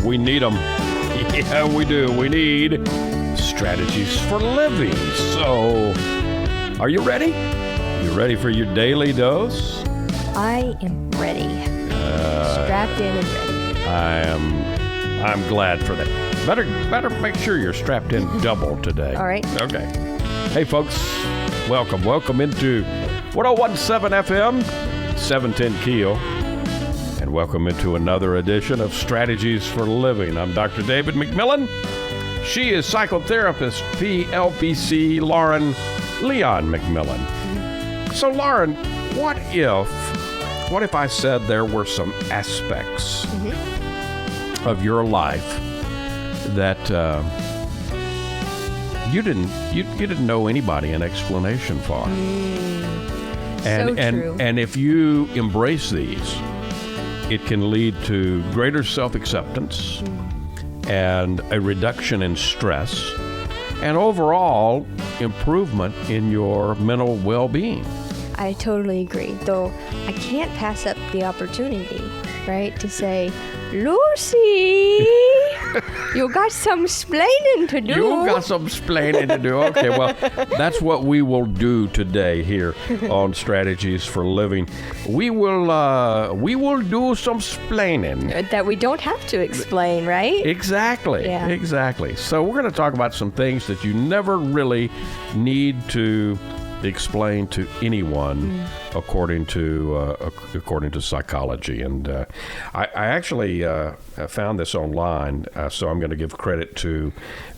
We need them. Yeah, we do. We need strategies for living. So, are you ready? You ready for your daily dose? I am ready. Strapped in and ready. I'm glad for that. Better make sure you're strapped in double today. All right. Okay. Hey, folks. Welcome into 1017 FM, 710 Keel. And welcome into another edition of Strategies for Living. I'm Dr. David McMillan. She is psychotherapist, PLPC, Lauren Leon McMillan. So, Lauren, what if I said there were some aspects of your life that you didn't know anybody an explanation for? And if you embrace these, it can lead to greater self-acceptance and a reduction in stress and overall improvement in your mental well-being. I totally agree, though I can't pass up the opportunity, right, to say, Lucy, you got some splaining to do. You got some splaining to do. Okay, well, that's what we will do today here on Strategies for Living. We will do some splaining. That we don't have to explain, right? Exactly. Yeah. Exactly. So we're going to talk about some things that you never really need to explain to anyone, according to psychology. And I actually found this online, so I'm going to give credit to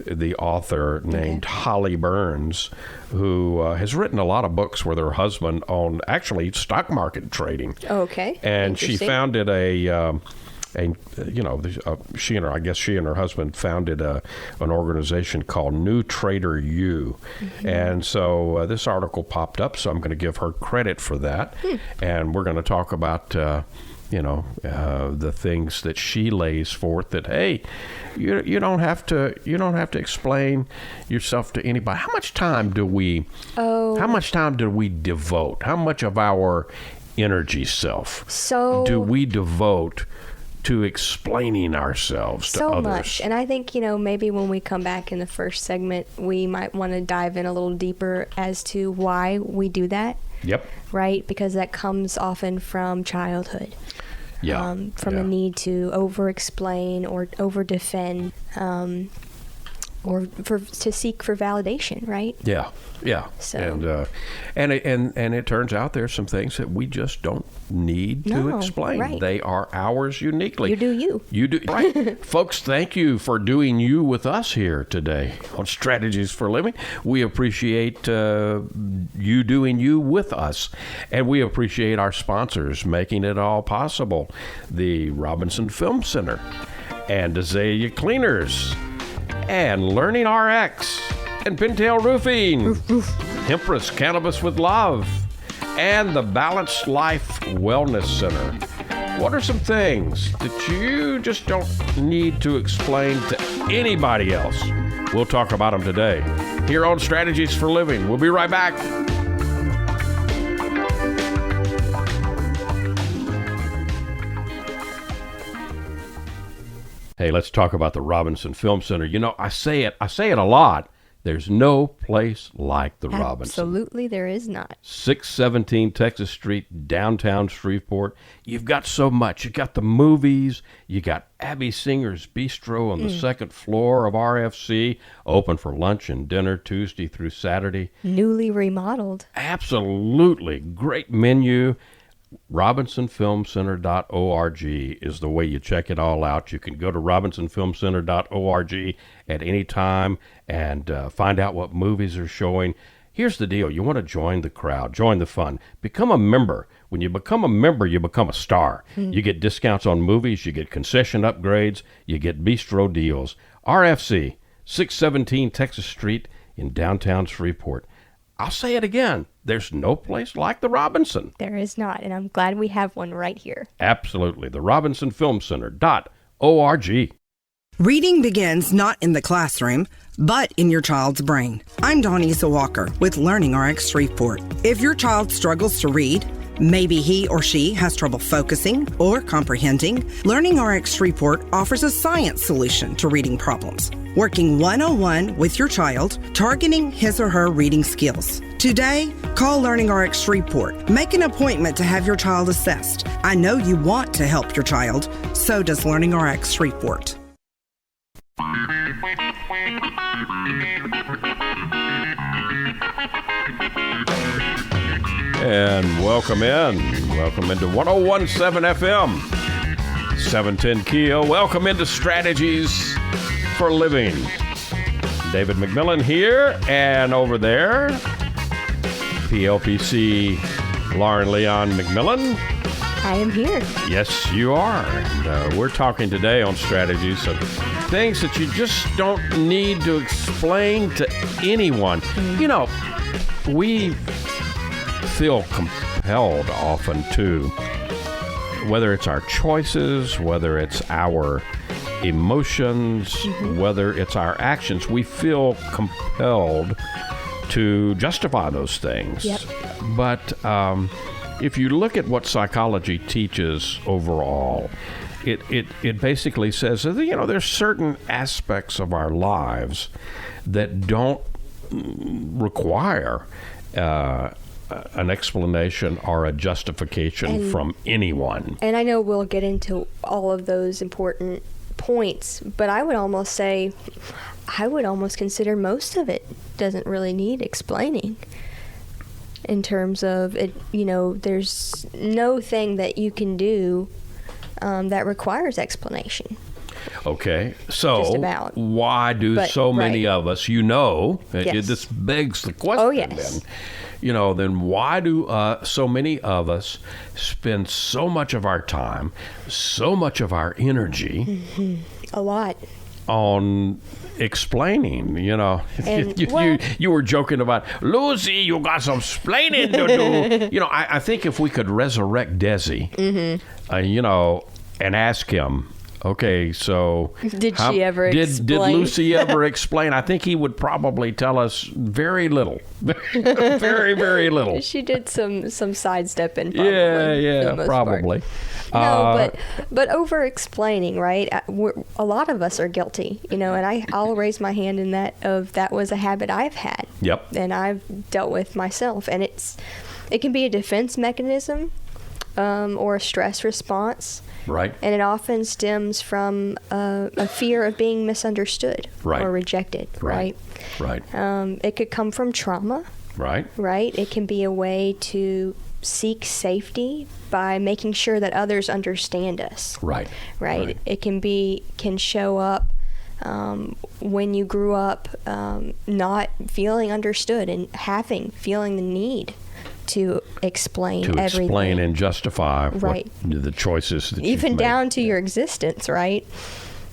the author named Holly Burns, who has written a lot of books with her husband on actually stock market trading. Okay. And she founded she and her husband founded an organization called New Trader U. And so this article popped up, so I'm going to give her credit for that. And we're going to talk about the things that she lays forth, that hey, you don't have to explain yourself to anybody. How much time do we devote? How much of our energy do we devote to explaining ourselves to others? So much. And I think, maybe when we come back in the first segment, we might want to dive in a little deeper as to why we do that. Yep. Right? Because that comes often from childhood. Yeah. From a need to over-explain or over-defend, or to seek for validation, right? Yeah. So. And it turns out there's some things that we just don't need to explain. Right. They are ours uniquely. You do you. You do, right. Folks, thank you for doing you with us here today on Strategies for Living. We appreciate you doing you with us, and we appreciate our sponsors making it all possible. The Robinson Film Center and Azalea Cleaners and Learning RX and Pintail Roofing, Empress Cannabis with Love, and the Balanced Life Wellness Center. What are some things that you just don't need to explain to anybody else? We'll talk about them today here on Strategies for Living. We'll be right back. Hey, let's talk about the Robinson Film Center. I say it a lot. There's no place like the Robinson. Absolutely, there is not. 617 Texas Street, downtown Shreveport. You've got so much. You got the movies. You got Abby Singer's Bistro on the second floor of RFC, open for lunch and dinner Tuesday through Saturday. Newly remodeled. Absolutely. Great menu. RobinsonFilmCenter.org is the way you check it all out. You can go to RobinsonFilmCenter.org at any time and find out what movies are showing. Here's the deal. You want to join the crowd, join the fun, become a member. When you become a member, you become a star. You get discounts on movies, you get concession upgrades, you get bistro deals. RFC, 617 Texas Street in downtown Shreveport. I'll say it again. There's no place like the Robinson. There is not, and I'm glad we have one right here. Absolutely. The RobinsonFilmCenter.org. Reading begins not in the classroom, but in your child's brain. I'm Donisa Walker with Learning RX Shreveport. If your child struggles to read, Maybe he or she has trouble focusing or comprehending. Learning RX Report offers a science solution to reading problems, working one-on-one with your child, targeting his or her reading skills. Today, call Learning RX Report. Make an appointment to have your child assessed. I know you want to help your child. So does Learning RX Report. And welcome into 101.7 FM, 710 Keel. Welcome into Strategies for Living. David McMillan here, and over there, PLPC Lauren Leon McMillan. I am here. Yes, you are. And, we're talking today on strategies of things that you just don't need to explain to anyone. You know, we feel compelled often to, whether it's our choices, whether it's our emotions, whether it's our actions, we feel compelled to justify those things. Yep. But if you look at what psychology teaches overall, it basically says that, you know, there's certain aspects of our lives that don't require an explanation or a justification from anyone. And I know we'll get into all of those important points, but I would almost say, I would almost consider most of it doesn't really need explaining. In terms of it, you know, there's no thing that you can do that requires explanation. Okay, so Just about. Why do so many of us, you know, Yes. this begs the question. Oh, yes. Then, you know, then why do so many of us spend so much of our time, so much of our energy A lot. on explaining, you know? And, you were joking about, Lucy, you got some explaining to do. You know, I think if we could resurrect Desi, you know, and ask him, okay, so Did she ever did explain? Lucy ever explain? I think he would probably tell us very little. Very, very little. She did some sidestepping. Probably, Yeah, for the most probably. part. No, but over explaining, right? A lot of us are guilty, you know, and I'll raise my hand in that was a habit I've had. Yep. And I've dealt with myself, and it can be a defense mechanism or a stress response. Right. And it often stems from a fear of being misunderstood or rejected, right? Right. It could come from trauma, Right. right? It can be a way to seek safety by making sure that others understand us. Right. Right? It can show up when you grew up not feeling understood and feeling the need to explain everything. Explain and justify Right. the choices that even you've down made. to your existence, right?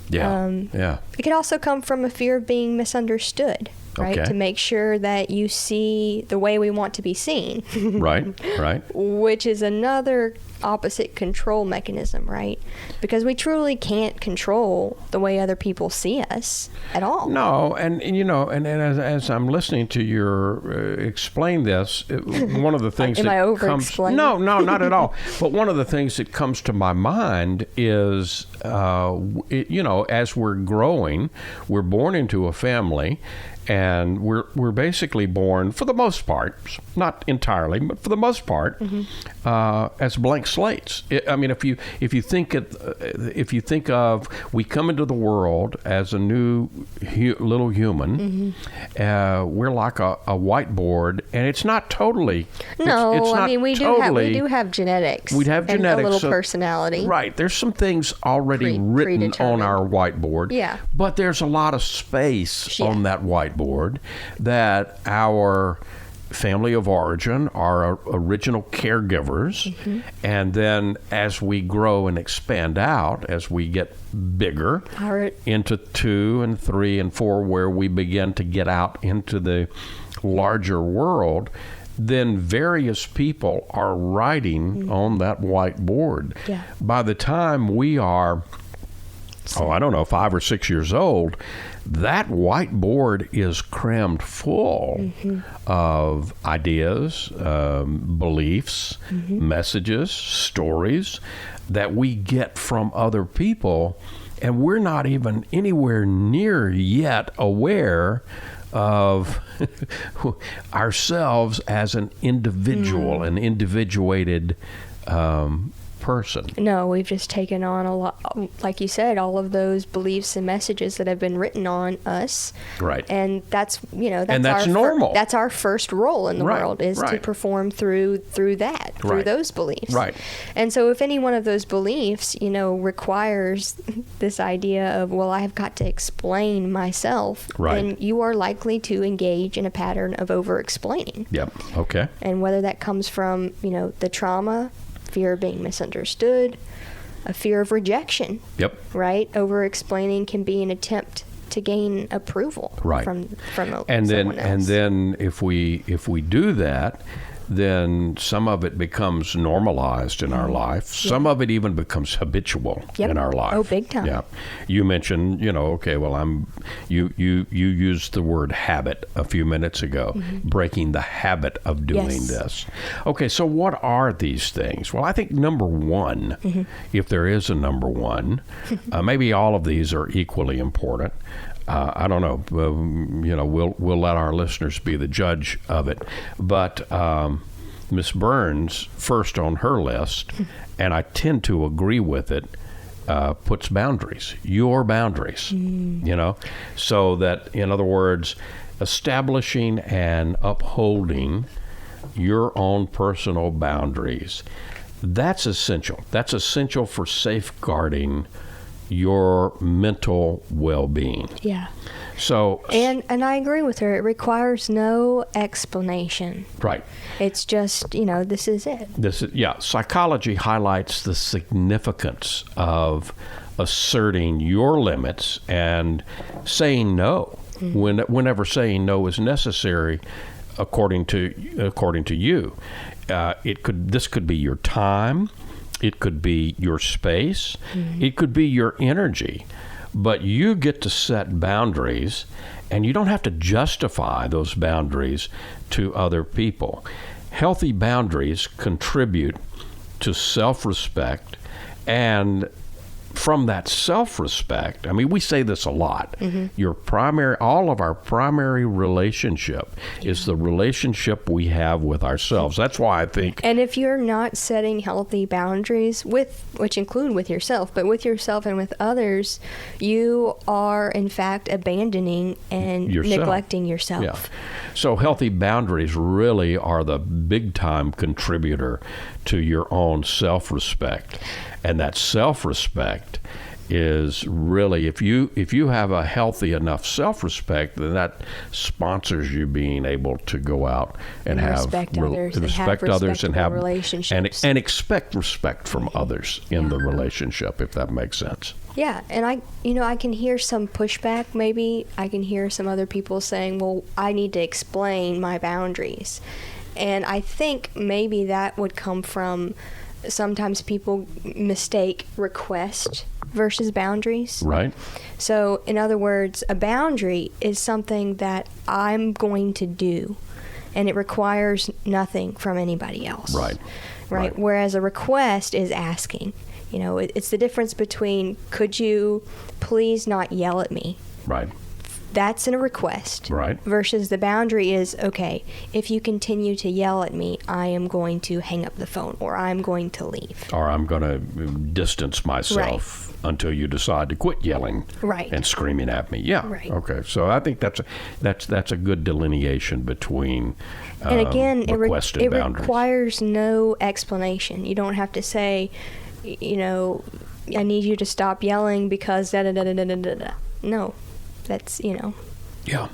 Yeah. Yeah. It could also come from a fear of being misunderstood, right? Okay. To make sure that you see the way we want to be seen, Right. Right. which is another opposite control mechanism, right? Because we truly can't control the way other people see us at all. No, and you know, and as I'm listening to your explain this, one of the things Am that I comes over-explaining? no, not at all. But one of the things that comes to my mind is, you know, as we're growing, we're born into a family. And we're basically born, for the most part, not entirely, but for the most part, as blank slates. I mean, if you think of we come into the world as a new little human, we're like a whiteboard, and it's not totally. No, it's not I mean we totally, do have genetics. We'd have and genetics, a little so- personality. Right. There's some things already written on predetermined. our whiteboard. Yeah. But there's a lot of space Yeah. on that whiteboard that our family of origin, our original caregivers, and then as we grow and expand out, as we get bigger into 2 and 3 and 4, where we begin to get out into the larger world, then various people are writing on that whiteboard. Yeah. By the time we are I don't know, 5 or 6 years old, that whiteboard is crammed full of ideas, beliefs, messages, stories that we get from other people, and we're not even anywhere near yet aware of ourselves as an individual, an individuated person. No, we've just taken on a lot, like you said, all of those beliefs and messages that have been written on us. Right. And that's, And that's our normal. That's our first role in the Right, world, is to right. perform through that, through Right. those beliefs. Right. And so if any one of those beliefs, requires this idea of, well, I've got to explain myself, Right. then you are likely to engage in a pattern of over-explaining. Yep. Okay. And whether that comes from, the trauma, fear of being misunderstood, a fear of rejection. Yep. Right? Over-explaining can be an attempt to gain approval Right. from And someone else. and then if we do that, then some of it becomes normalized in our life. Some of it even becomes habitual Yep. in our life. Oh, big time. Yeah. You mentioned, okay, well, you used the word habit a few minutes ago, breaking the habit of doing Yes. this. Okay, so what are these things? Well, I think number one, if there is a number one, maybe all of these are equally important. I don't know. We'll let our listeners be the judge of it. But Miss Burns, first on her list, and I tend to agree with it, puts boundaries. Your boundaries. So that, in other words, establishing and upholding your own personal boundaries. That's essential. That's essential for safeguarding your mental well-being. Yeah. So And I agree with her. It requires no explanation. right. It's just, this is it. Psychology highlights the significance of asserting your limits and saying no whenever saying no is necessary, according to you. This could be your time. It could be your space. It could be your energy. But you get to set boundaries, and you don't have to justify those boundaries to other people. Healthy boundaries contribute to self-respect, and from that self-respect, I mean, we say this a lot. All of our primary relationship is the relationship we have with ourselves. That's why I think. And if you're not setting healthy boundaries, which include with yourself, but with yourself and with others, you are in fact abandoning and neglecting yourself. Yeah. So healthy boundaries really are the big time contributor to your own self-respect. And that self-respect is really, if you have a healthy enough self-respect, then that sponsors you being able to go out and respect others and have relationships and expect respect from others in the relationship, if that makes sense. Yeah, and I can hear some pushback. Maybe I can hear some other people saying, "Well, I need to explain my boundaries," and I think maybe that would come from. Sometimes people mistake request versus boundaries. Right. So, in other words, a boundary is something that I'm going to do, and it requires nothing from anybody else. Right. Whereas a request is asking. It's the difference between, could you please not yell at me? Right. That's a request. Right. Versus the boundary is, okay, if you continue to yell at me, I am going to hang up the phone, or I'm going to leave. Or I'm going to distance myself until you decide to quit yelling and screaming at me. Yeah. Right. Okay. So I think that's a good delineation between and again, request and boundaries. It requires no explanation. You don't have to say, I need you to stop yelling because da-da-da-da-da-da-da. No. That's, Yeah.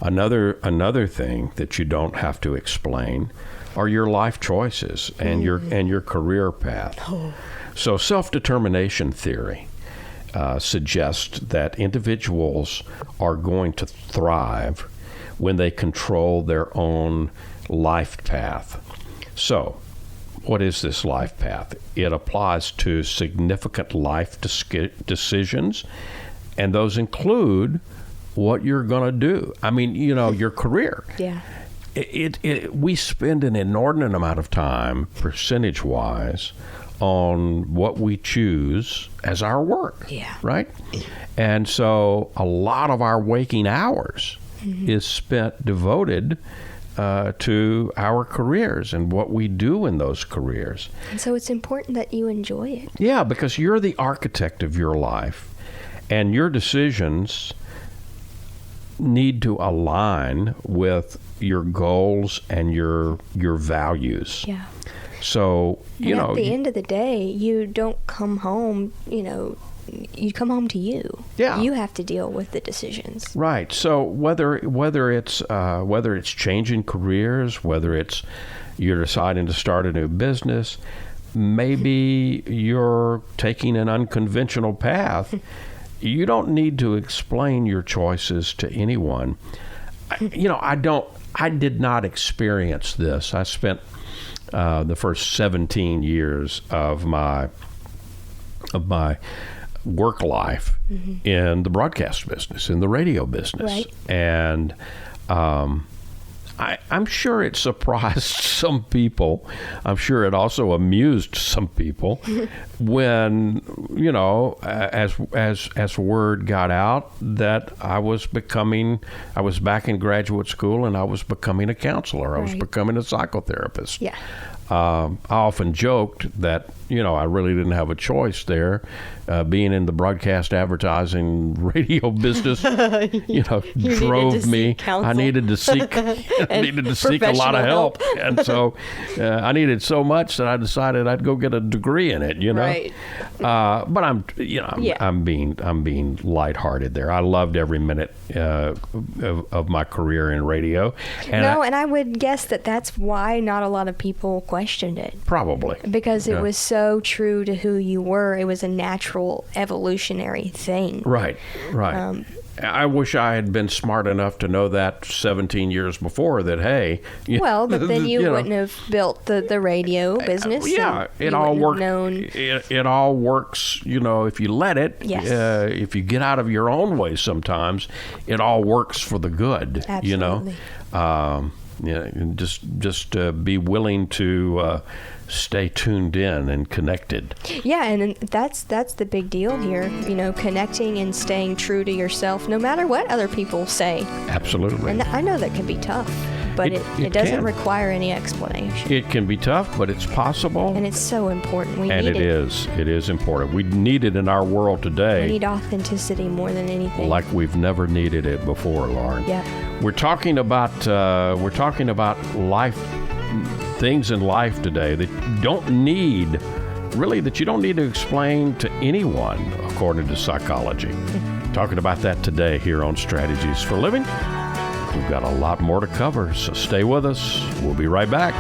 Another thing that you don't have to explain are your life choices and your career path. So self-determination theory suggests that individuals are going to thrive when they control their own life path. So what is this life path? It applies to significant life decisions, and those include what you're going to do. I mean, your career. Yeah. We spend an inordinate amount of time, percentage-wise, on what we choose as our work. Yeah. Right? And so a lot of our waking hours is spent devoted to our careers and what we do in those careers. And so it's important that you enjoy it. Yeah, because you're the architect of your life, and your decisions need to align with your goals and your values. Yeah. So, at the end of the day, you don't come home, you come home to you. Yeah. You have to deal with the decisions. Right. So whether it's changing careers, whether it's you're deciding to start a new business, maybe you're taking an unconventional path, you don't need to explain your choices to anyone. I did not experience this. I spent the first 17 years of my work life in the broadcast business, in the radio business. Right. And I'm sure it surprised some people. I'm sure it also amused some people when, as word got out that I was back in graduate school and I was becoming a counselor. I was becoming a psychotherapist. Yeah. I often joked that, I really didn't have a choice there. Being in the broadcast advertising radio business, drove me. I needed to seek a lot of help. And so I needed so much that I decided I'd go get a degree in it, Right. But I'm being lighthearted there. I loved every minute of my career in radio. And and I would guess that that's why not a lot of people questioned it. Probably. Because it was so true to who you were. It was a natural evolutionary thing. Right. I wish I had been smart enough to know that 17 years before that, hey. But then you wouldn't have built the radio business. Yeah, it all works. It all works, if you let it. Yes. If you get out of your own way sometimes, it all works for the good. Absolutely. Just be willing to stay tuned in and connected. Yeah, and that's the big deal here. Connecting and staying true to yourself, no matter what other people say. Absolutely. And I know that can be tough, but it doesn't require any explanation. It can be tough, but it's possible. And it's so important. We need it. It is important. We need it in our world today. We need authenticity more than anything. Like we've never needed it before, Lauren. Yeah. We're talking about life, things in life today that you don't need to explain to anyone, according to psychology. Talking about that today here on Strategies for Living. We've got a lot more to cover, so stay with us. We'll be right back.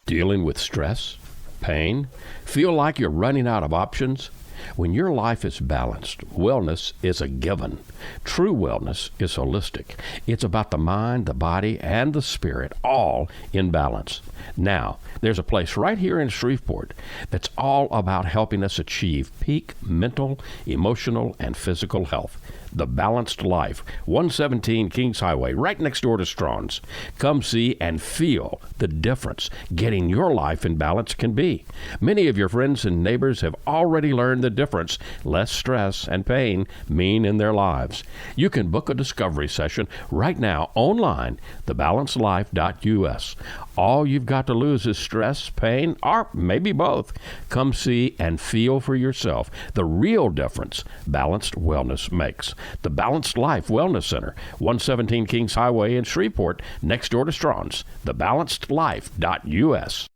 Dealing with stress, pain, feel like you're running out of options? When your life is balanced, wellness is a given. True wellness is holistic. It's about the mind, the body, and the spirit, all in balance. Now, there's a place right here in Shreveport that's all about helping us achieve peak mental, emotional, and physical health. The Balanced Life, 117 Kings Highway, right next door to Strawn's. Come see and feel the difference getting your life in balance can be. Many of your friends and neighbors have already learned the difference less stress and pain mean in their lives. You can book a discovery session right now online, thebalancedlife.us. All you've got to lose is stress, pain, or maybe both. Come see and feel for yourself the real difference balanced wellness makes. The Balanced Life Wellness Center, 117 Kings Highway in Shreveport, next door to Strawn's, thebalancedlife.us.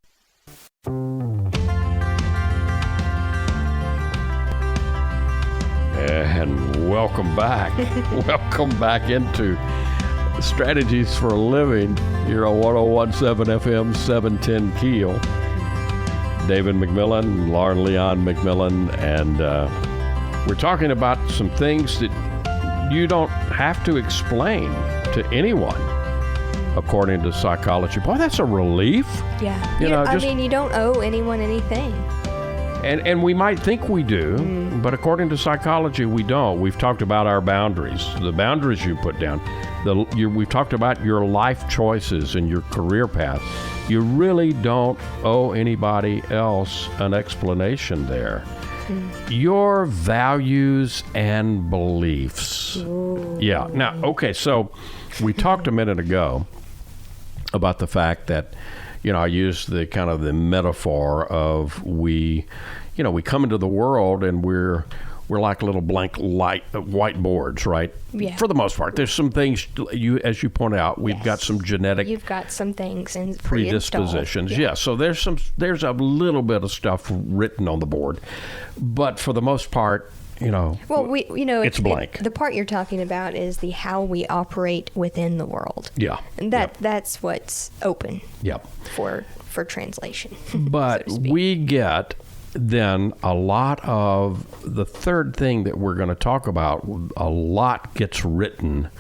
And welcome back. Welcome back into Strategies for a Living here on 101.7 FM, 710 Keel. David McMillan, Lauren Leon McMillan, and We're talking about some things that you don't have to explain to anyone, according to psychology. Boy, that's a relief. Yeah. You don't owe anyone anything. And we might think we do, but according to psychology, we don't. We've talked about our boundaries, the boundaries you put down. We've talked about your life choices and your career path. You really don't owe anybody else an explanation there. Your values and beliefs. Ooh. Yeah. Now, okay, so we talked a minute ago about the fact that, I used the kind of the metaphor of we come into the world and we're like little blank whiteboards, right? Yeah. For the most part, there's some things as you point out, we've got some genetic. You've got some things in predispositions. Yeah. So there's a little bit of stuff written on the board, but for the most part, it's blank. The part you're talking about is the how we operate within the world. Yeah. And that's what's open. Yep. For translation. But so to speak. We get then a lot of the third thing that we're going to talk about. A lot gets written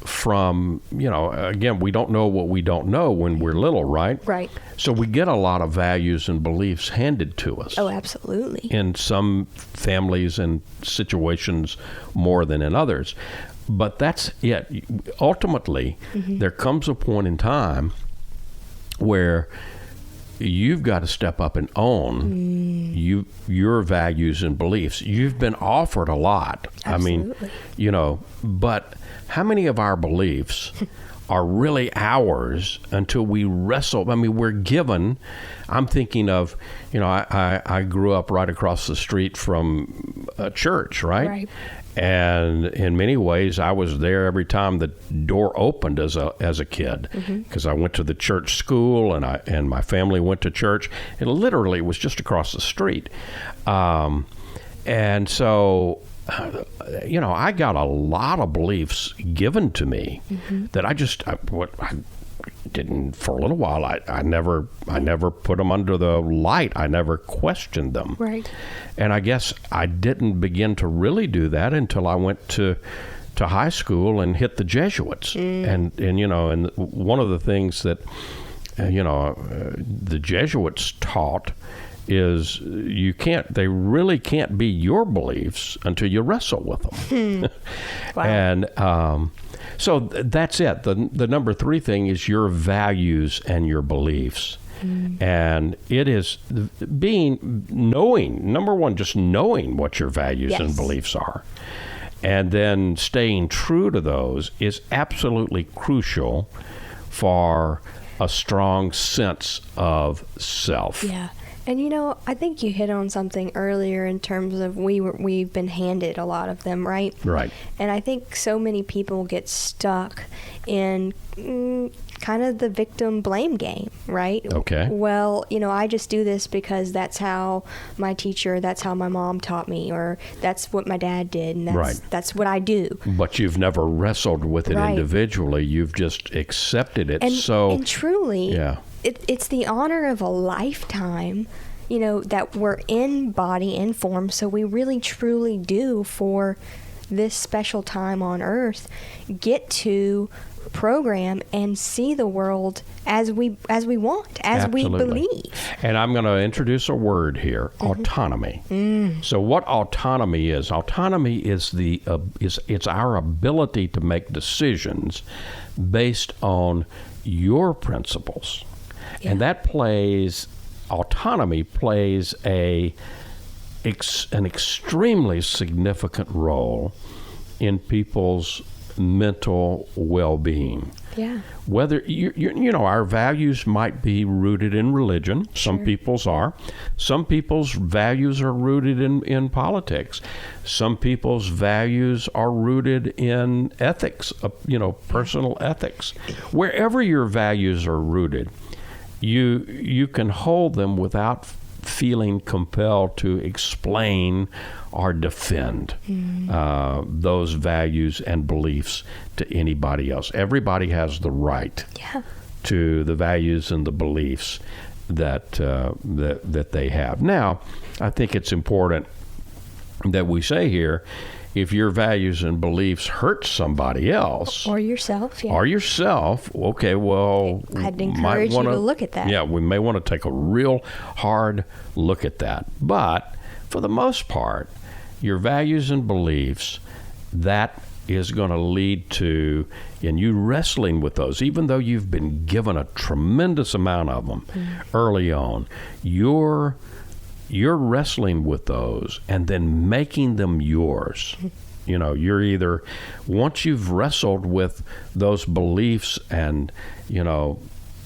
from, again, we don't know what we don't know when we're little, right? Right. So we get a lot of values and beliefs handed to us. Oh, absolutely. In some families and situations more than in others. But that's it. Ultimately, there comes a point in time where you've got to step up and own your values and beliefs. You've been offered a lot. Absolutely. I mean, but how many of our beliefs are really ours until we wrestle? I mean, we're given. I'm thinking of, I grew up right across the street from a church, right? Right. And in many ways, I was there every time the door opened as a kid, because I went to the church school and my family went to church. It literally was just across the street, and so I got a lot of beliefs given to me that I didn't for a little while. I never put them under the light. I never questioned them. Right. And I guess I didn't begin to really do that until I went to high school and hit the Jesuits. And one of the things that the Jesuits taught is they really can't be your beliefs until you wrestle with them. Wow. And so that's it. The number 3 thing is your values and your beliefs. And it is knowing, number 1, just knowing what your values and beliefs are. And then staying true to those is absolutely crucial for a strong sense of self. Yeah. And I think you hit on something earlier in terms of we've been handed a lot of them, right? Right. And I think so many people get stuck in kind of the victim blame game, right? Okay. Well, I just do this because that's how my teacher, that's how my mom taught me, or that's what my dad did, and that's what I do. But you've never wrestled with it individually. You've just accepted it. And truly, it's the honor of a lifetime, that we're in body and form, so we really truly do, for this special time on earth, get to program and see the world as we want, as Absolutely. We believe. And I'm going to introduce a word here: autonomy. So what autonomy is? Autonomy is it's our ability to make decisions based on your principles, and autonomy plays an extremely significant role in people's mental well-being. Yeah. Whether our values might be rooted in religion. Some people's are. Some people's values are rooted in politics. Some people's values are rooted in ethics, personal ethics. Wherever your values are rooted, you can hold them without feeling compelled to explain or defend those values and beliefs to anybody else. Everybody has the right to the values and the beliefs that they have. Now, I think it's important that we say here, if your values and beliefs hurt somebody else or yourself, okay, well, I'd encourage you to look at that. Yeah, we may want to take a real hard look at that. But for the most part, your values and beliefs, that is going to lead to, and you wrestling with those, even though you've been given a tremendous amount of them early on, you're wrestling with those and then making them yours. You're either, once you've wrestled with those beliefs and,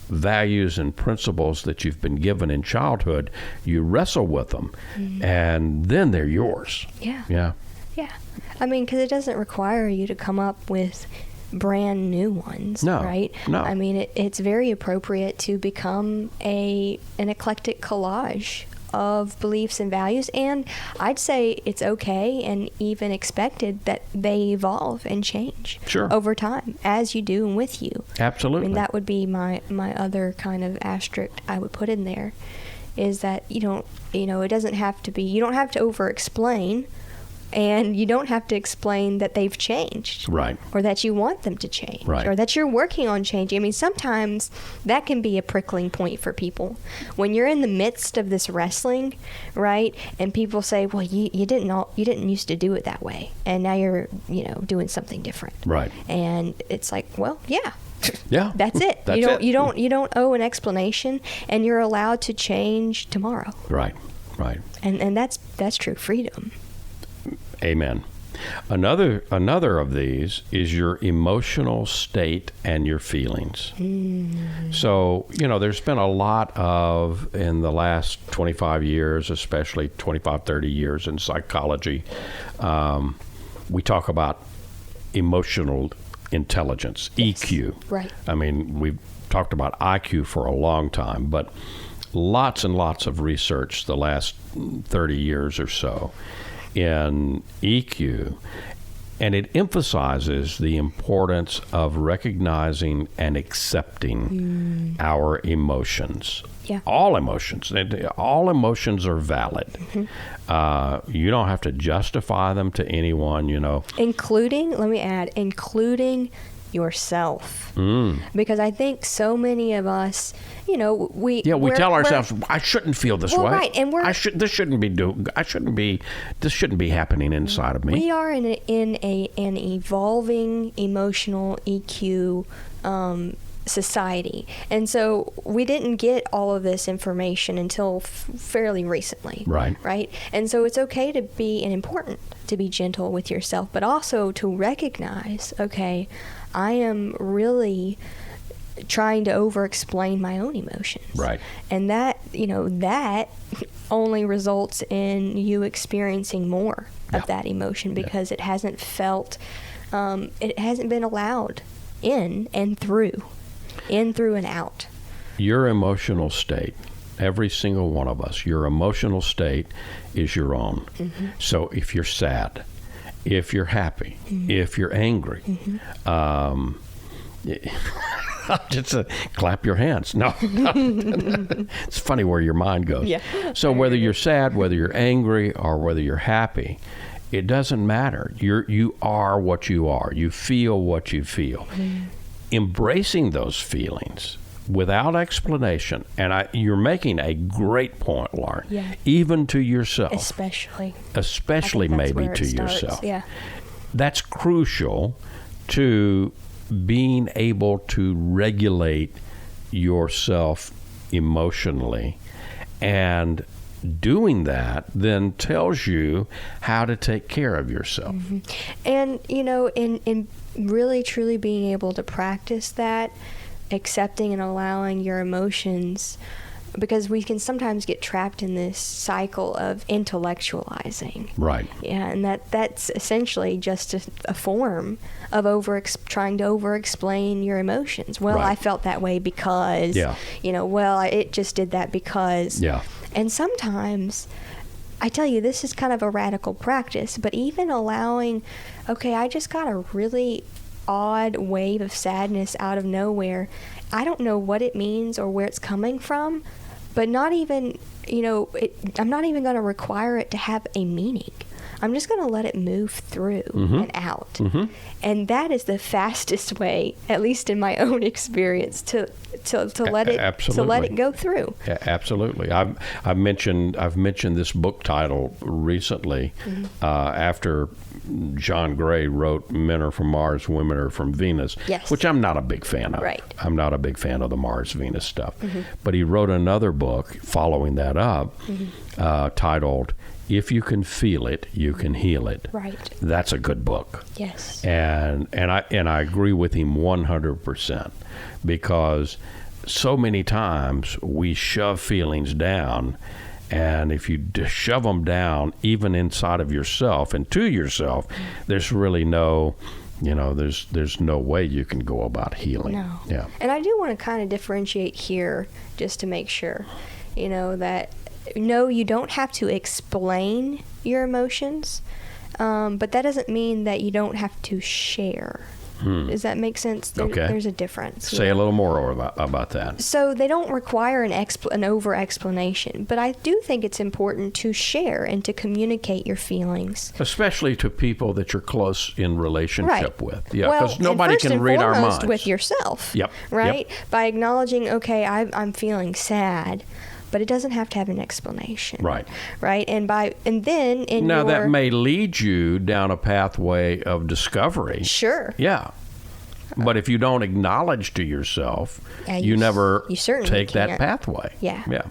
values and principles that you've been given in childhood, you wrestle with them, and then they're yours. Yeah. I mean, because it doesn't require you to come up with brand new ones, right? No. I mean, it's very appropriate to become an eclectic collage of beliefs and values, and I'd say it's okay and even expected that they evolve and change over time, as you do and with you. Absolutely. I mean, that would be my other kind of asterisk I would put in there, is that it doesn't have to be, you don't have to over-explain, and you don't have to explain that they've changed. Right. Or that you want them to change. Right. Or that you're working on changing. I mean, sometimes that can be a prickling point for people. When you're in the midst of this wrestling, right, and people say, well, you didn't used to do it that way, and now you're, doing something different. Right. And it's like, well, yeah. Yeah. That's it. That's you don't owe an explanation, and you're allowed to change tomorrow. Right. And that's true freedom. Amen. Another of these is your emotional state and your feelings. So, there's been a lot of, in the last 25 years, especially 25, 30 years in psychology, we talk about emotional intelligence, EQ. Right. I mean, we've talked about IQ for a long time, but lots and lots of research the last 30 years or so in EQ, and it emphasizes the importance of recognizing and accepting our emotions. Yeah. All emotions. All emotions are valid. You don't have to justify them to anyone, Including, let me add, including yourself. Because I think so many of us, we tell ourselves, I shouldn't feel this way. Right, and this shouldn't be happening inside of me. We are in an evolving emotional EQ society, and so we didn't get all of this information until fairly recently. Right, and so it's okay to be, and important to be gentle with yourself, but also to recognize, okay, I am really trying to over-explain my own emotions. Right. And that only results in you experiencing more of that emotion, because it hasn't been allowed in and through and out. Your emotional state, every single one of us, your emotional state is your own. So if you're sad, if you're happy, if you're angry, just clap your hands. No. It's funny where your mind goes. Yeah. So whether you're sad, whether you're angry, or whether you're happy, it doesn't matter. You are what you are. You feel what you feel. Embracing those feelings without explanation, and you're making a great point, Lauren. Yeah. Even to yourself. Especially maybe to yourself. Yeah. That's crucial to being able to regulate yourself emotionally, and doing that then tells you how to take care of yourself. And in really truly being able to practice that, accepting and allowing your emotions, because we can sometimes get trapped in this cycle of intellectualizing. Right. Yeah, and that's essentially just a form of trying to over-explain your emotions. Well, Right. I felt that way because, it just did that because. Yeah. And sometimes, I tell you, this is kind of a radical practice, but even allowing, okay, I just got a really odd wave of sadness out of nowhere. I don't know what it means or where it's coming from, but not even, I'm not even going to require it to have a meaning. I'm just going to let it move through and out. And that is the fastest way, at least in my own experience, to let it go through. Yeah, absolutely. I've mentioned this book title recently after John Gray wrote "Men Are from Mars, Women Are from Venus," which I'm not a big fan of. Right. I'm not a big fan of the Mars-Venus stuff. But he wrote another book following that up titled "If You Can Feel It, You Can Heal It." Right. That's a good book. Yes. And I agree with him 100%, because so many times we shove feelings down. And if you shove them down, even inside of yourself and to yourself, there's really no, there's no way you can go about healing. No. Yeah. And I do want to kind of differentiate here, just to make sure, that no, you don't have to explain your emotions, but that doesn't mean that you don't have to share. Does that make sense? Okay. There's a difference. Say a little more about that. So they don't require an over explanation, but I do think it's important to share and to communicate your feelings, especially to people that you're close in relationship with. Yeah, well, because nobody and first can and read our foremost minds. with yourself. Yep. Right. Yep. By acknowledging, okay, I'm feeling sad. But it doesn't have to have an explanation. Right. Right. And then in now your... that may lead you down a pathway of discovery. Sure. Yeah. But if you don't acknowledge to yourself, you certainly take that pathway. Yeah.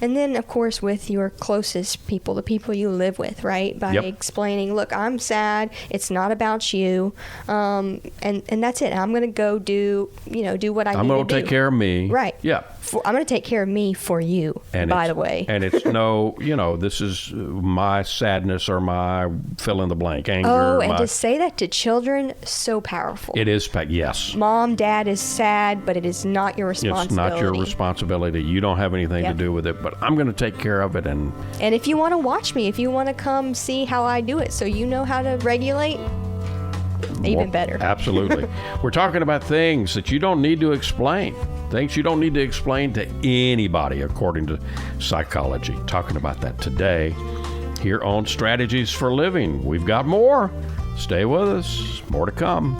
And then, of course, with your closest people, the people you live with, right? By explaining, look, I'm sad. It's not about you. And that's it. I'm going to go do what I need to do. I'm going to take care of me. Right. Yeah. I'm going to take care of me for you, by the way. And it's this is my sadness or my fill in the blank, anger. Oh, and to say that to children, so powerful. It is, yes. Mom, Dad is sad, but it is not your responsibility. It's not your responsibility. You don't have anything to do with it, but I'm going to take care of it. And if you want to watch me, if you want to come see how I do it so you know how to regulate, even better. Absolutely. We're talking about things that you don't need to explain. Things you don't need to explain to anybody, according to psychology. Talking about that today here on Strategies for Living. We've got more. Stay with us. More to come.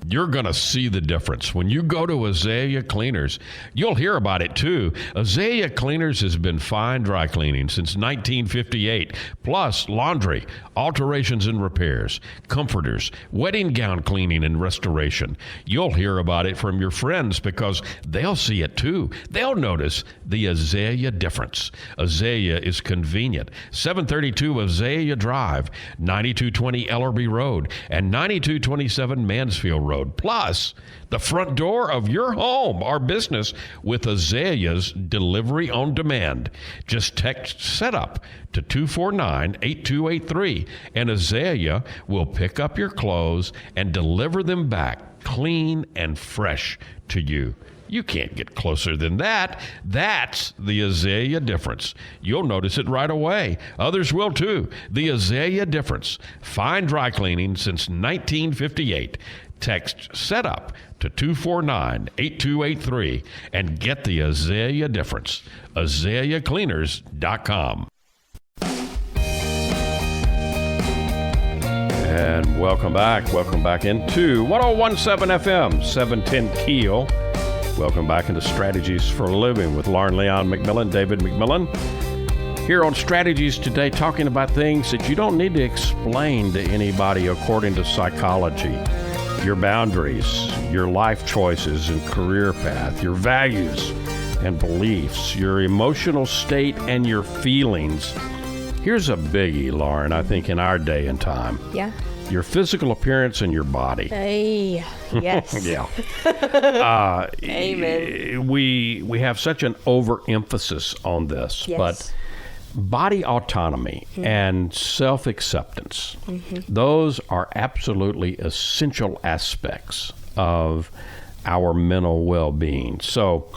You're going to see the difference. When you go to Azalea Cleaners, you'll hear about it too. Azalea Cleaners has been fine dry cleaning since 1958, plus laundry, alterations and repairs, comforters, wedding gown cleaning and restoration. You'll hear about it from your friends because they'll see it too. They'll notice the Azalea difference. Azalea is convenient. 732 Azalea Drive, 9220 Ellerby Road, and 9227 Mansfield Road. Plus, the front door of your home or business with Azalea's delivery on demand. Just text SETUP to 249-8283, and Azalea will pick up your clothes and deliver them back clean and fresh to you. You can't get closer than that. That's the Azalea difference. You'll notice it right away. Others will too. The Azalea difference. Fine dry cleaning since 1958. Text SETUP to 249-8283 and get the Azalea difference. AzaleaCleaners.com. And welcome back. Welcome back into 1017 FM, 710 Keel. Welcome back into Strategies for Living with Lauren Leon McMillan, David McMillan. Here on Strategies today, talking about things that you don't need to explain to anybody according to psychology. Your boundaries, your life choices and career path, your values and beliefs, your emotional state and your feelings. Here's a biggie, Lauren, I think in our day and time. Yeah. Your physical appearance and your body. Hey, yes. Yeah. Amen. We have such an overemphasis on this, but body autonomy and self-acceptance, those are absolutely essential aspects of our mental well-being. So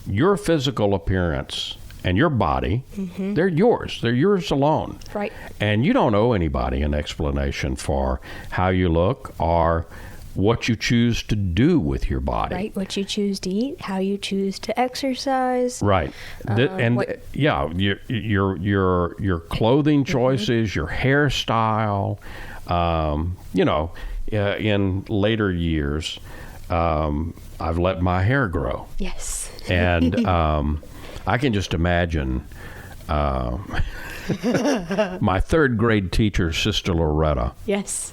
your physical appearance and your body, they're yours. They're yours alone. Right. And you don't owe anybody an explanation for how you look or what you choose to do with your body. Right, what you choose to eat, how you choose to exercise. Right, your clothing choices, your hairstyle. In later years, I've let my hair grow. Yes. And I can just imagine my third grade teacher, Sister Loretta. Yes.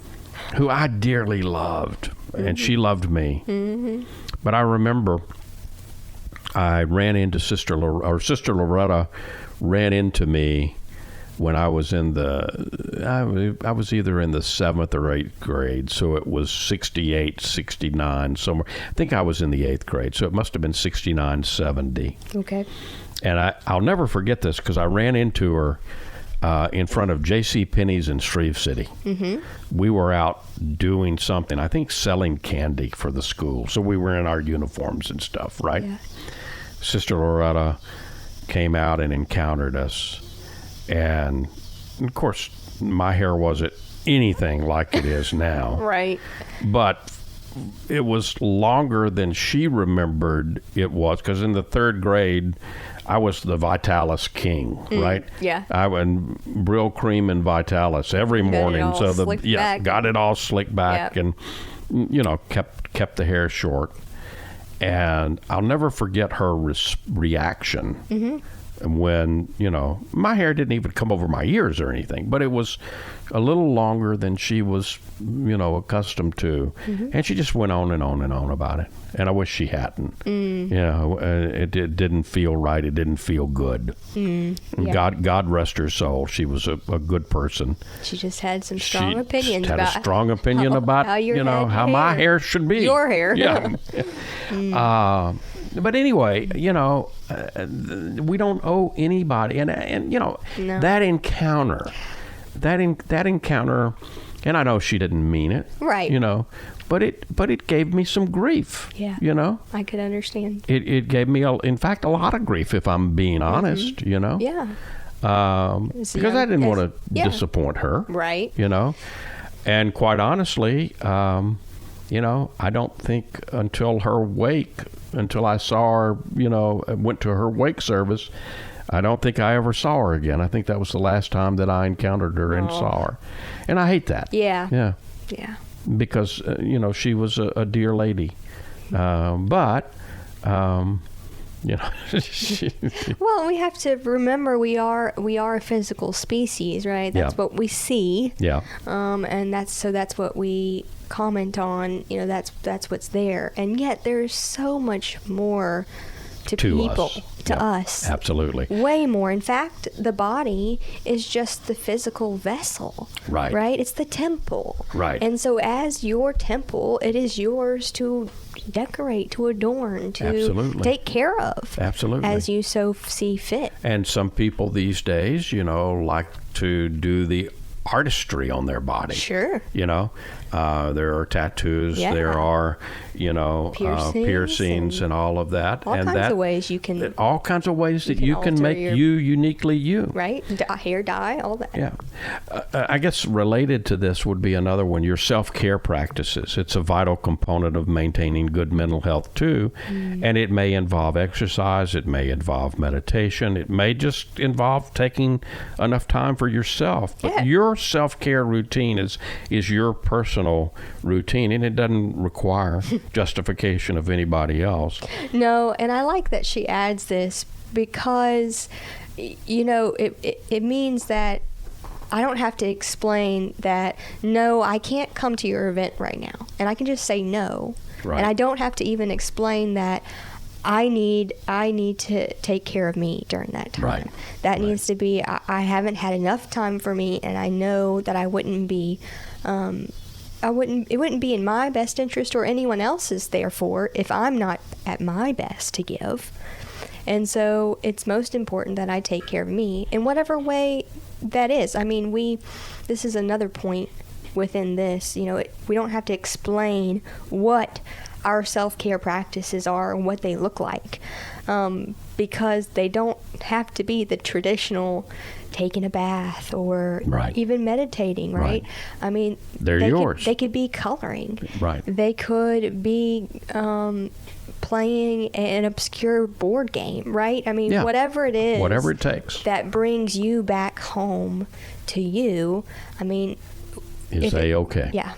Who I dearly loved, and she loved me. Mm-hmm. But I remember I ran into Sister Loretta ran into me when I was I was either in the 7th or 8th grade, so it was 68, 69, somewhere. I think I was in the 8th grade, so it must have been 69, 70. Okay. And I'll never forget this because I ran into her in front of J.C. Penney's in Shreve City. Mm-hmm. We were out doing something, I think selling candy for the school. So we were in our uniforms and stuff, right? Yeah. Sister Loretta came out and encountered us. And, of course, my hair wasn't anything like it is now. Right. But it was longer than she remembered it was, because in the 3rd grade, I was the Vitalis king, right? Yeah. I went Brill Cream and Vitalis every morning. Got it all slicked back, Yep. and kept the hair short. And I'll never forget her reaction. Mm-hmm. When, my hair didn't even come over my ears or anything, but it was a little longer than she was, accustomed to. Mm-hmm. And she just went on and on and on about it. And I wish she hadn't. It didn't feel right. It didn't feel good. Yeah. God rest her soul. She was a good person. She just had some strong opinions had about a strong opinion about how my hair should be. Your hair. Yeah. But anyway, we don't owe anybody, and No. that encounter, and I know she didn't mean it, right? But it gave me some grief. Yeah. I could understand. It gave me, in fact, a lot of grief, if I'm being honest. Yeah. Because I didn't want to disappoint her. Right. And quite honestly, I don't think until I saw her, went to her wake service, I don't think I ever saw her again. I think that was the last time that I encountered her and saw her. And I hate that. Yeah. Yeah. Yeah. Because, she was a dear lady. But, well, we have to remember we are a physical species, right? That's what we see. Yeah. And that's what we comment on. That's what's there. And yet there's so much more to people, us. to us. Absolutely. Way more. In fact, the body is just the physical vessel. Right. Right? It's the temple. Right. And so as your temple, it is yours to decorate, to adorn, to take care of. Absolutely. As you so see fit. And some people these days, like to do the artistry on their body. Sure. There are tattoos. Yeah. There are, piercings and all of that. All kinds of ways you can. All kinds of ways that you can make you uniquely you. Right. Hair dye, all that. Yeah. I guess related to this would be another one, your self-care practices. It's a vital component of maintaining good mental health too. And it may involve exercise. It may involve meditation. It may just involve taking enough time for yourself. But your self-care routine is your personal routine, and it doesn't require justification of anybody else. No, and I like that she adds this because, it means that I don't have to explain that, no, I can't come to your event right now. And I can just say no. Right. And I don't have to even explain that I need to take care of me during that time. Right. That needs to be, I haven't had enough time for me, and I know that I wouldn't be, it wouldn't be in my best interest or anyone else's, therefore, if I'm not at my best to give. And so it's most important that I take care of me in whatever way that is. I mean, this is another point within this, we don't have to explain what our self-care practices are and what they look like, because they don't have to be the traditional taking a bath or Right. even meditating, right? Right. I mean, They're yours. They could be coloring. Right. They could be playing an obscure board game, right? I mean, Yeah. whatever it is. Whatever it takes. That brings you back home to you. I mean, Is A-okay. Yeah.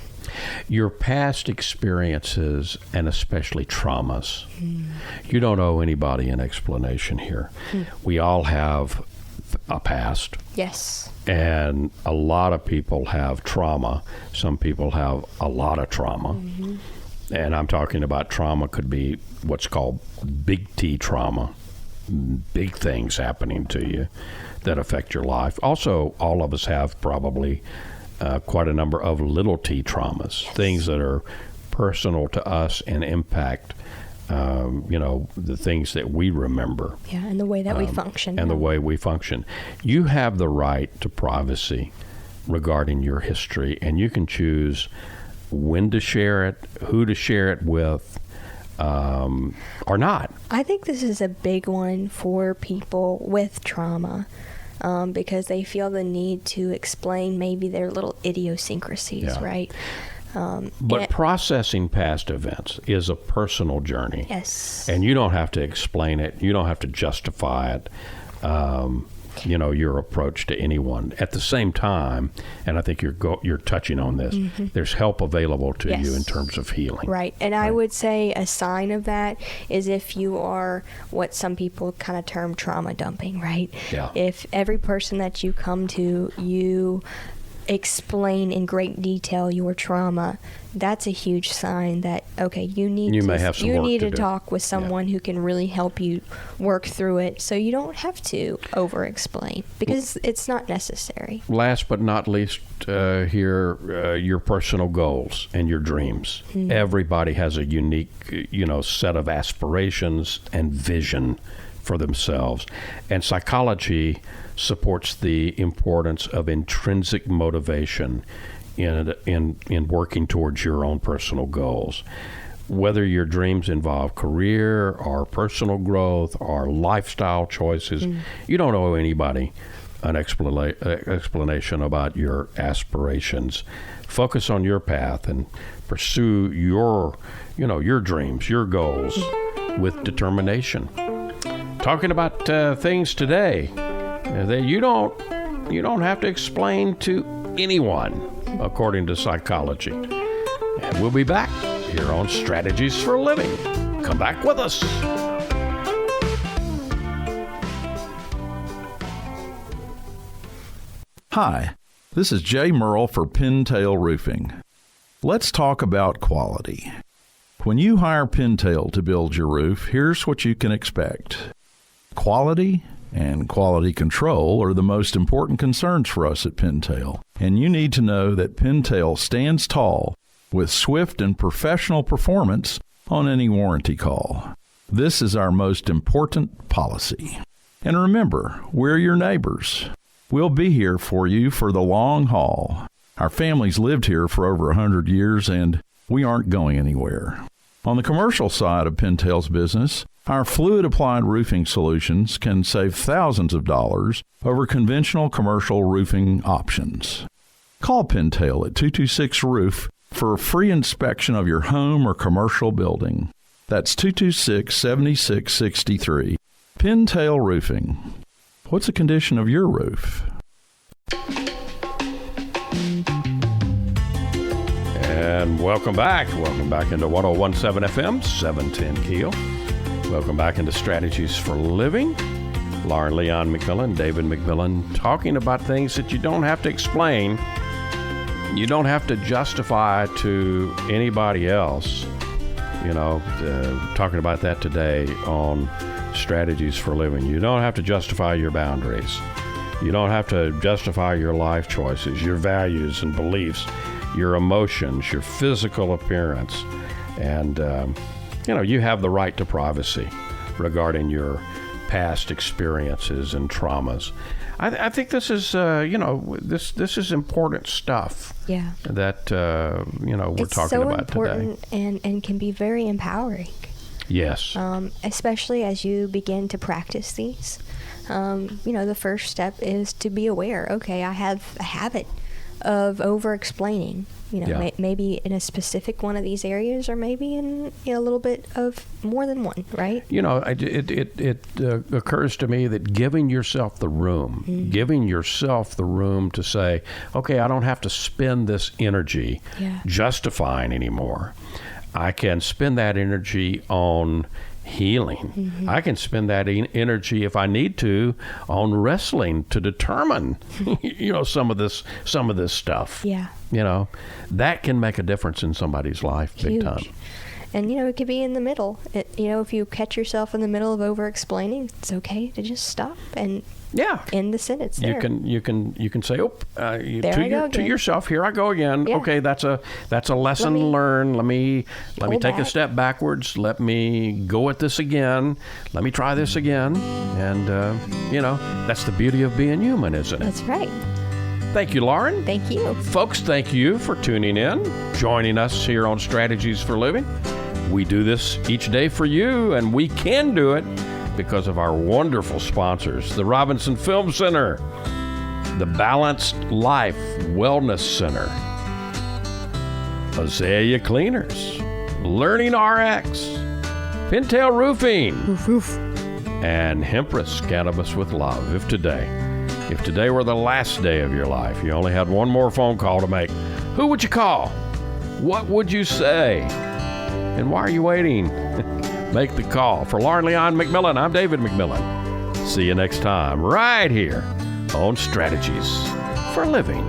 Your past experiences, and especially traumas, you don't owe anybody an explanation here. We all have a past, Yes. and a lot of people have trauma. Some people have a lot of trauma. And I'm talking about trauma could be what's called big T trauma, big things happening to you that affect your life. Also, all of us have probably quite a number of little T traumas, things that are personal to us and impact, the things that we remember. Yeah, and the way that we function. And the way we function. You have the right to privacy regarding your history, and you can choose when to share it, who to share it with, or not. I think this is a big one for people with trauma. Because they feel the need to explain maybe their little idiosyncrasies, Yeah. right? But processing past events is a personal journey. Yes. And you don't have to explain it. You don't have to justify it, your approach to anyone. At the same time, and I think you're touching on this, there's help available to you in terms of healing. Right. And I would say a sign of that is if you are what some people kind of term trauma dumping, right? Yeah. If every person that you come to, you explain in great detail your trauma, that's a huge sign that, okay, you need to do. talk with someone who can really help you work through it, so you don't have to over explain, because it's not necessary. Last but not least, your personal goals and your dreams. Everybody has a unique, set of aspirations and vision for themselves. And psychology supports the importance of intrinsic motivation in working towards your own personal goals. Whether your dreams involve career or personal growth or lifestyle choices, you don't owe anybody an explanation about your aspirations. Focus on your path and pursue your dreams, your goals with determination. Talking about things today that you don't have to explain to anyone, according to psychology. And we'll be back here on Strategies for Living. Come back with us. Hi, this is Jay Merle for Pintail Roofing. Let's talk about quality. When you hire Pintail to build your roof, here's what you can expect. Quality and quality control are the most important concerns for us at Pintail, and you need to know that Pintail stands tall with swift and professional performance on any warranty call. This is our most important policy. And remember, we're your neighbors. We'll be here for you for the long haul. Our family's lived here for over 100 years, and we aren't going anywhere. On the commercial side of Pintail's business, our fluid-applied roofing solutions can save thousands of dollars over conventional commercial roofing options. Call Pintail at 226-ROOF for a free inspection of your home or commercial building. That's 226-7663. Pintail Roofing. What's the condition of your roof? And welcome back. Welcome back into 101.7 FM, 710 Keel. Welcome back into Strategies for Living. Lauren Leon McMillan, David McMillan, talking about things that you don't have to explain. You don't have to justify to anybody else. Talking about that today on Strategies for Living. You don't have to justify your boundaries. You don't have to justify your life choices, your values and beliefs, your emotions, your physical appearance. And, you have the right to privacy regarding your past experiences and traumas. I think this is, this is important stuff. Yeah. That, we're talking about today. It's so important and can be very empowering. Yes. Especially as you begin to practice these. The first step is to be aware. Okay, I have a habit of over-explaining. Maybe in a specific one of these areas, or maybe in a little bit of more than one, right? It occurs to me that giving yourself the room, to say, okay, I don't have to spend this energy justifying anymore. I can spend that energy on healing. I can spend that energy, if I need to, on wrestling to determine, some of this stuff. Yeah. That can make a difference in somebody's life. Huge. Big time. And it could be in the middle. If you catch yourself in the middle of over-explaining, it's okay to just stop and end the sentence there. You can say, to yourself, here I go again. Yeah. Okay, that's a lesson learned. Let me take a step backwards. Let me go at this again. Let me try this again. And that's the beauty of being human, isn't it? That's right. Thank you, Lauren. Thank you. Folks, thank you for tuning in, joining us here on Strategies for Living. We do this each day for you, and we can do it because of our wonderful sponsors, the Robinson Film Center, the Balanced Life Wellness Center, Azalea Cleaners, Learning RX, Pintail Roofing, and Hempress Cannabis with Love. If today were the last day of your life, you only had one more phone call to make, who would you call? What would you say? And why are you waiting? Make the call. For Lauren Leon McMillan, I'm David McMillan. See you next time, right here on Strategies for Living.